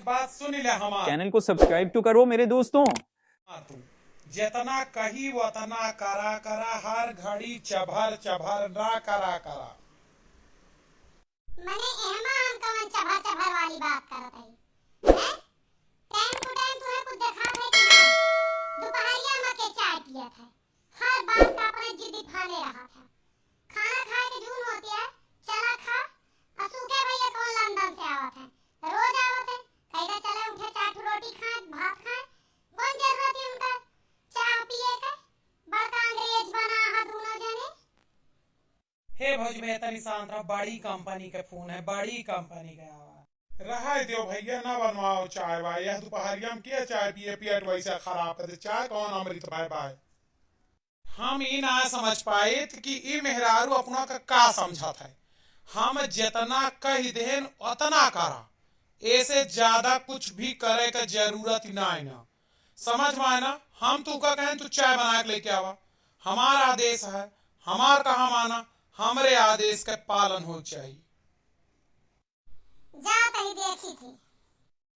एक बात सुन ले हमार चैनल को सब्सक्राइब तो करो मेरे दोस्तों। तू जितना कही उतना करा करा, हर घड़ी चभर चभर ना करा करा। मने एहमा हम कवन चभर चभर वाली बात करत हई हैं? टाइम टू टाइम तुम्हें कुछ देखा है कि नहीं? दोपहरिया में के चाय पियत है, हर बात का अपने जिद फाने रहा था। खाना खाए के जून होती है, चला खा। असुके भैया कौन लंदन से आवत है, रोज आवत है, कहता चले उठे चार ठो रोटी खाए भात खाए। कौन जरूरत है उनका चाय पिए के? बड़का अंग्रेज बना हा दोनों जने। हे भौज में तनी शांत रह, बड़ी कंपनी के फोन है, बड़ी कंपनी का आवाज। रहा दियो भैया, ना बनवाओ चाय वाय। यह दोपहरिया में क्या चाय पिए, पेट वैसे खराब कर दे। चाय कौन अमृत भाई भाई। हम ई ना समझ पाए कि ई मेहरारू अपना का समझत है। हम जितना कह देन उतना करा, ऐसे ज्यादा कुछ भी करे का जरूरत ही ना है ना। समझ में आए ना? हम तू का कहें तू चाय बना के लेके आवा, हमारा आदेश है, हमार कहा माना, हमरे आदेश के पालन हो चाहिए। जा कहीं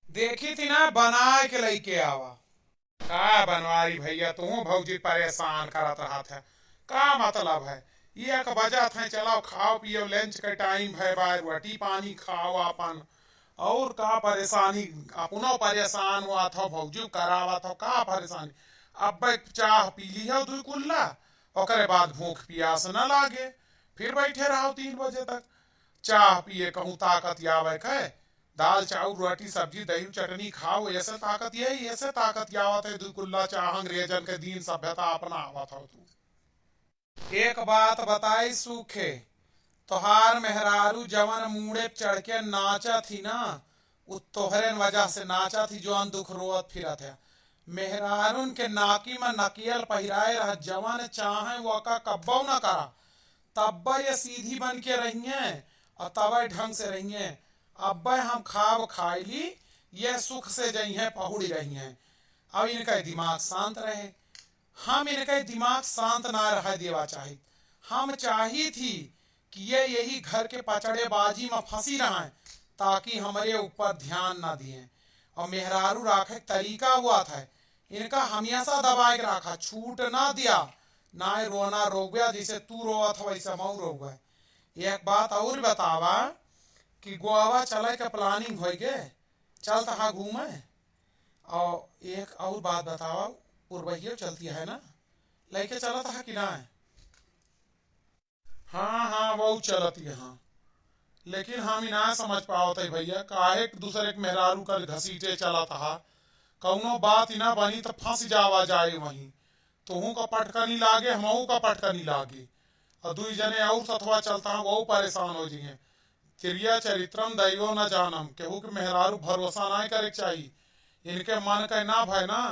देखी थी ना, बना के लेके आवा। का बनवारी भैया, तू भौजी परेशान करत रहा था। का मतलब है? ये एक वजह था, चलाओ खाओ पियो, लंच के टाइम है, बाहर रोटी पानी खाओ अपन। और का परेशानी, अपनो परेशान हुआ था, भौजी करावा था, का परेशानी। अब चाह पी ली है दू कुल्ला, ओकरे बाद भूख प्यास न लागे, फिर बैठे रहो 3 बजे तक। चाह पिए कहूँ ताकत आवे है, दाल चाउर रोटी सब्जी दही चटनी खाओ, ऐसे ताकत यही, ऐसे ताकत आवत है। दू कुल्ला चाह अंग्रेजन के दिन सभ्यता अपना आवत हो। तू एक बात बताई सूखे, तोहार मेहरारू जवन मुड़े चढ़ के नाचा थी ना, उ तोहरे वजह से नाचा थी, जवन दुख रोत फिरत है। मेहरारून के नाकी में नकियल पहिराए रह, जवन चाहे वो का कब्बो न करा, तब ये सीधी बन के रहिए और तब ढंग से रहिए। अब हम खाब खाइली, ये सुख से जइए पहुड़ी रही हैं। अब इनका दिमाग शांत रहे, हम इनका दिमाग शांत ना रह देवा चाहिए। हम चाही थी कि ये यही घर के पचड़ेबाजी में फंसी रहें, ताकि हमारे ऊपर ध्यान ना दिए। और मेहरारू राखे तरीका हुआ था, इनका हमेशा दबाए के रखा, छूट ना दिया। ना रोना रोक गया, जैसे तू रोआ था वैसे मऊ रो गए। एक बात और बतावा कि गोवा चले के प्लानिंग हो गए, चल तहा घूमे। और एक और बात बतावा, पूर्वहियो चलती है ना, लेके चला था कि ना? हाँ हाँ वो चलती है हाँ, लेकिन हम ही ना समझ पाओ थे भैया, काहे दूसरे के मेहरारू का घसीटे चला था। कौनो बात ही ना बनी तो फंस जावा जाए वहीं, तुहू का पटका नहीं लागे, हमहू का पटका नहीं लागे, और 2 जने और सथवा चलता है, वो परेशान हो जाइए। क्रिया चरित्रम दैवो न जानम, केहू के मेहरारू भरोसा ना करे चाहिए। इनके मन के ना भय ना,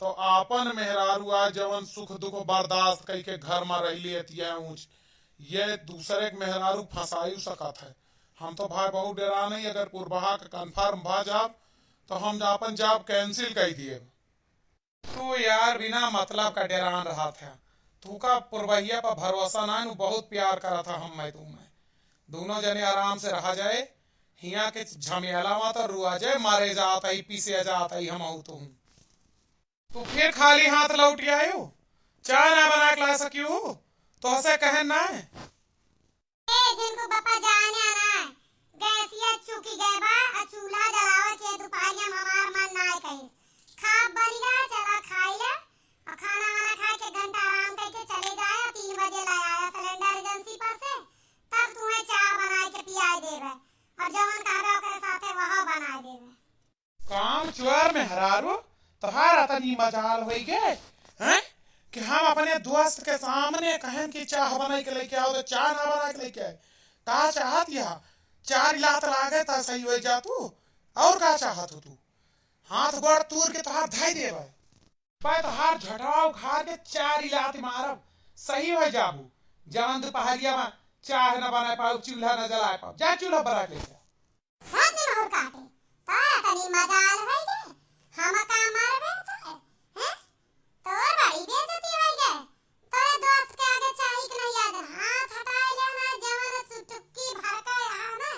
तो आपन मेहरारू आ जवन सुख दुख बर्दाश्त कई के घर में रह लिए ऊंच, ये दूसरे के मेहरारू फंसायु सकत है। हम तो भाई बहुत डरा नहीं, अगर पूर्वहा के कन्फर्म भा जाब तो हम अपन जॉब कैंसिल कर दिए। तू यार बिना मतलब का डरान रहा था, तू का पूर्वहिया पर भरोसा ना, बहुत प्यार करा था हम मैं तू मैं, दोनों जने आराम से रहा जाए। हिया के झमेला में तो रुआ जाए, मारे जाता ही पीसे जाता ही हम तू फिर खाली हाथ लौट आयो, चाय ना बना के ला सकियो तो हसे कहे ना है। जिनको पापा जाने आना है, गैसिया चुकी गए बा, चूल्हा जलावा के दोपहरिया में हमार मन ना कहीं। खा बनी गया, चला खाई ले, और खाना वाना खा के घंटा आराम करके चले जाए। 3 बजे ले आया सिलेंडर एजेंसी पर से, तब तुम्हें चाय बना के पियाई देवे, और जवन कहबे ओकरे साथे वह बनाए देवे। काम चुआर में हरारो तोहार तनी मजाल हो गए हैं कि हम अपने दोस्त के सामने कहें कि चाह बना के लेके आओ, तो चाय ना बना के लेके आए। का चाहत यह 4 लात लागे तो सही हो जा तू, और का चाहत हो तू? हाथ गोड़ तूर के तोहार धाई देवे, पाए तोहार झटाव खार के 4 लात मारब, सही हो जाबू। जवन दोपहरिया में चाय न बना पाओ, चूल्हा न जला पाओ, जा चूल्हा बना के लेके आओ। हाथ में और काटे, तारा तनी मजाल है गे, हम का मारबे तो हैं? तोर बड़ी बेइज्जती हो गए, तोरे दोस्त के आगे चाही कि नहीं याद? हाथ हटाए लेना, जवन सुटुक्की भर के रहा ना,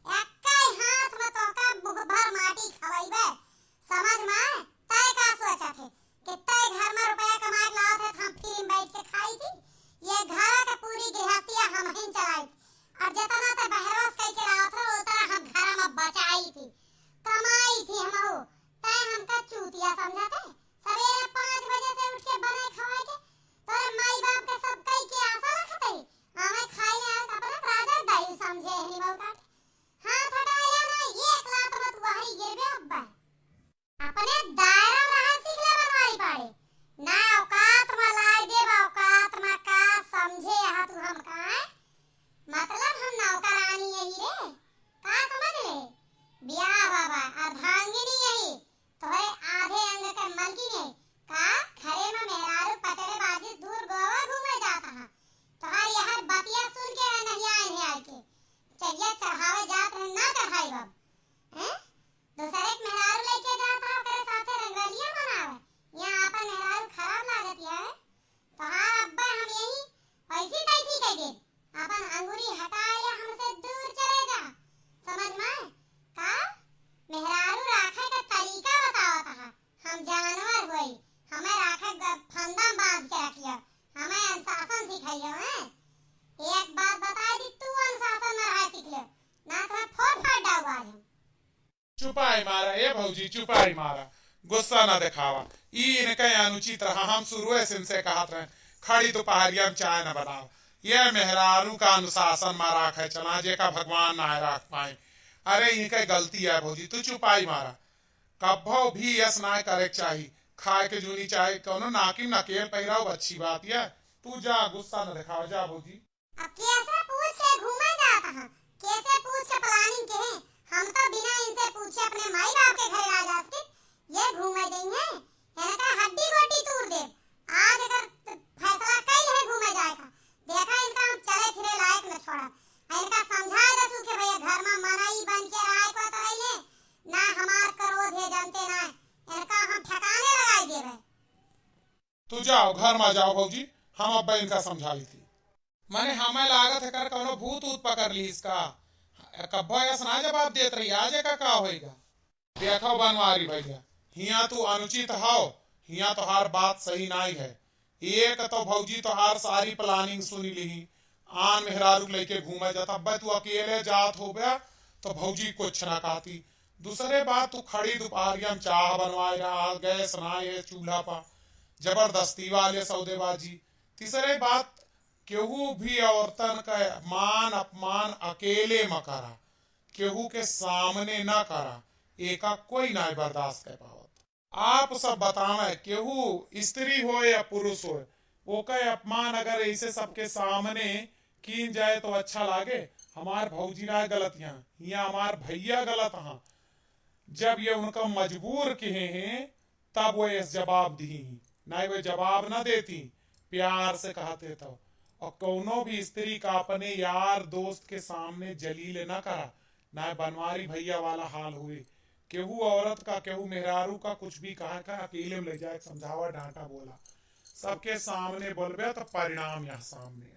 एक्के हाथ में तो का भर माटी खवाइबे समझ में आए? तय का सोचा थे कि तय घर में रुपया कमा के लाओ थे, हम फ्री में बैठ के खाई थी। ये घर के पूरी गृहस्थिया हम ही चलाई और जितना ते बहरस कह के लाओ थे उतना हम घर में बचाई थी, कमाई थी हम। तय हमका चूतिया समझा थे। सवेरे 5 बजे से उठ के बने खवाए के तोर माई बाप के सब कई के आशा रखते हमें खाई ले आए अपना राजा दाई समझे हनी मौका हाथ हटाया ना एक लात मत वहरी गिरबे अब्बा अपने दायरा में रह सीख ले बनवाई पड़े ना औकात में लाई दे औकात में का समझे यहां तू हमका मतलब हम नौकरानी यही रे का समझ ले बियाह बाबा अर्धांगिनी यही तोरे आधे अंग के मलकी ने का घरे में मेहरारू पचड़े बाजी दूर गोवा घूमे जाता है तोहार यह बतिया सुन के नहीं आए के चलिए चढ़ावे जात ना चढ़ाई बाब हैं दूसरे एक मेहरारू लेके जाता है ओकरे साथे रंगलिया बनावे यहां अपन मेहरारू खराब लागत है तोहार अब्बा हम यही ऐसी तैसी कह दे अपन अंगूरी हटा ले हमसे दूर चले जा समझ में का मेहरारू राखे का तरीका बतावत है हम जानवर होई हमें राखे फंदा बांध के रखियो हमें अनुशासन सिखाइयो हैं एक बात बता दी तू अनुशासन में रह सीख ले ना तो फोड़ फाड़ डाल आज चुपाई मारा ए भौजी चुपाई मारा गुस्सा ना दिखावा ई इनके अनुचित रहा हम शुरू से इनसे कहत रहे खड़ी दोपहरिया में चाय न बनाओ ये मेहरारू का अनुशासन में राखे चला जे का भगवान ना रख पाए अरे इनके गलती है भौजी तू चुपाई मारा कभो भी यस ना करे चाहिए खाए के जूनी चाहे कोनो नाकिम नकेल पहिराओ अच्छी बात है तू जा गुस्सा न दिखाओ जा भौजी अब कैसे पूछ के घूमे जाता है कैसे पूछ के प्लानिंग के हैं हम तो बिना इनसे पूछे अपने माई बाप के घर आ जा सकते ये घूमे जाएंगे इनका हड्डी गोटी तोड़ दे आज अगर फैसला कई है घूमे जाएगा देखा इनका हम चले फिरे लायक न छोड़ा इनका समझा दसू के भैया घर में मनाई बन के राय को तो रही ना हमार क्रोध है जानते ना इनका हम ठिकाने लगाई देवे तू जाओ घर में जाओ भौजी हम अब्बा इनका समझाई थी माने हमें लागत है कर कोनो भूत ऊत पकड़ ली इसका कब्बा ऐसा ना जवाब देत रही आज का होएगा देखो बनवारी भैया हिया तू अनुचित हो हिया तोहार बात सही नहीं है एक तो भौजी तोहार सारी प्लानिंग सुनी ली आन मेहरारू लेके घूमे जाता अब्बा तू अकेले जात हो गया तो भौजी कुछ ना कहती दूसरे बात तू खड़ी दोपहरिया में चाह बनवाए रहा गैस ना है चूल्हा पर जबरदस्ती वाले सौदेबाजी तीसरे बात केहू भी औरतन का मान अपमान अकेले में करा केहू के सामने ना करा एका कोई ना बर्दाश्त कर पावत आप सब बतावे केहू स्त्री हो या पुरुष हो ओका अपमान अगर ऐसे सबके सामने कीन जाए तो अच्छा लागे हमार भौजी ना गलत यहाँ हमार भैया गलत हाँ जब ये उनका मजबूर किए हैं तब वो इस जवाब दी ना वो जवाब ना देती प्यार से कहते तो और कोनो भी स्त्री का अपने यार दोस्त के सामने जलील न करा ना बनवारी भैया वाला हाल हुए केहू औरत का केहू मेहरारू का कुछ भी कहा का अकेले में ले जाए समझावा डांटा बोला सबके सामने बोलबे तो परिणाम यहाँ सामने